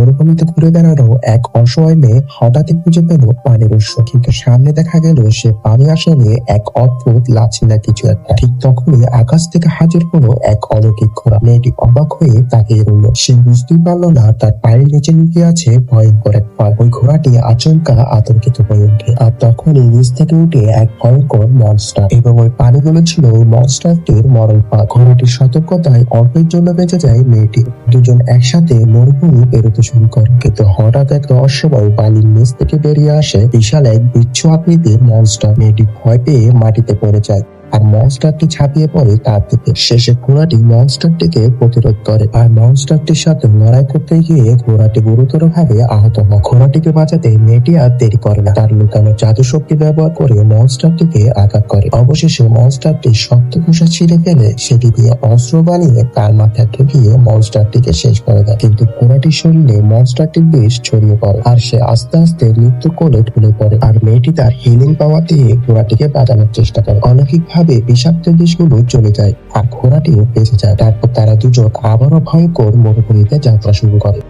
মরুভূমিতে ঘুরে বেড়ানো এক অসহায় মেয়ে হঠাৎই খুঁজে পেল পানির উৎস। কিন্তু সামনে দেখা গেল সে পানি আসলে এক অদ্ভুত লাচিনা কিছু একটা। ঠিক তখনই আকাশ থেকে হাজির হলো এক অলৌকিক ঘোড়া। মেয়েটি অবাক হয়ে তাকিয়ে রইল। সে বুঝতেই পারলো না তার পায়ের নিচে লুকিয়ে আছে ভয়ঙ্কর এক ভয়। ওই ঘোড়াটি আচমকা আতঙ্কিত হয়ে ওঠে, আর তখনই নিচ থেকে উঠে এক ভয়ঙ্কর মনস্টার, এবং ওই পানিগুলো ছিল ওই মনস্টারটির মরণ ফাঁদ। ঘোড়াটির সতর্কতায় অল্পের জন্য বেঁচে যায় মেয়েটি। দুজন একসাথে মরুভূমি পেরোতে শুরু করে, কিন্তু হঠাৎ এক রহস্যময় বালির নিচ থেকে বেরিয়ে আসে বিশাল এক বিচ্ছু আকৃতির মনস্টার। মেয়েটি ভয় পেয়ে মাটিতে পড়ে যায়, আর মনস্টারটি ঝাঁপিয়ে পড়ে তার দিকে। শেষে ঘোড়াটি মনস্টারটিকে প্রতিরোধ করে, আর মনস্টারটির সাথে লড়াই করতে গিয়ে ঘোড়াটি গুরুতর ভাবে আহত হয়। ঘোড়াটিকে বাঁচাতে মেয়েটি আর দেরি করে না, তার লুকানো জাদু শক্তি ব্যবহার করে মনস্টারটিকে আঘাত করে। অবশেষে মনস্টারটি শক্ত খোসা ছিঁড়ে ফেলে সেটি দিয়ে অস্ত্র বানিয়ে তার মাথায় ঠেকিয়ে মনস্টারটিকে শেষ করে দেয়। কিন্তু ঘোড়াটির শরীরে মনস্টারটির বিষ ছড়িয়ে পড়ে, আর সে আস্তে আস্তে মৃত্যুর কোলে ঢলে পড়ে। আর মেয়েটি তার হিলিং পাওয়ার দিয়ে ঘোড়াটিকে বাঁচানোর চেষ্টা করে। অলৌকিক ভাবে বিষাক্ত বিষগুলো চলে যায়, আর ঘোড়াটিও বেঁচে যায়। তারপর তারা দুজন আবারও ভয়ঙ্কর মরুভূমিতে যাত্রা শুরু করে।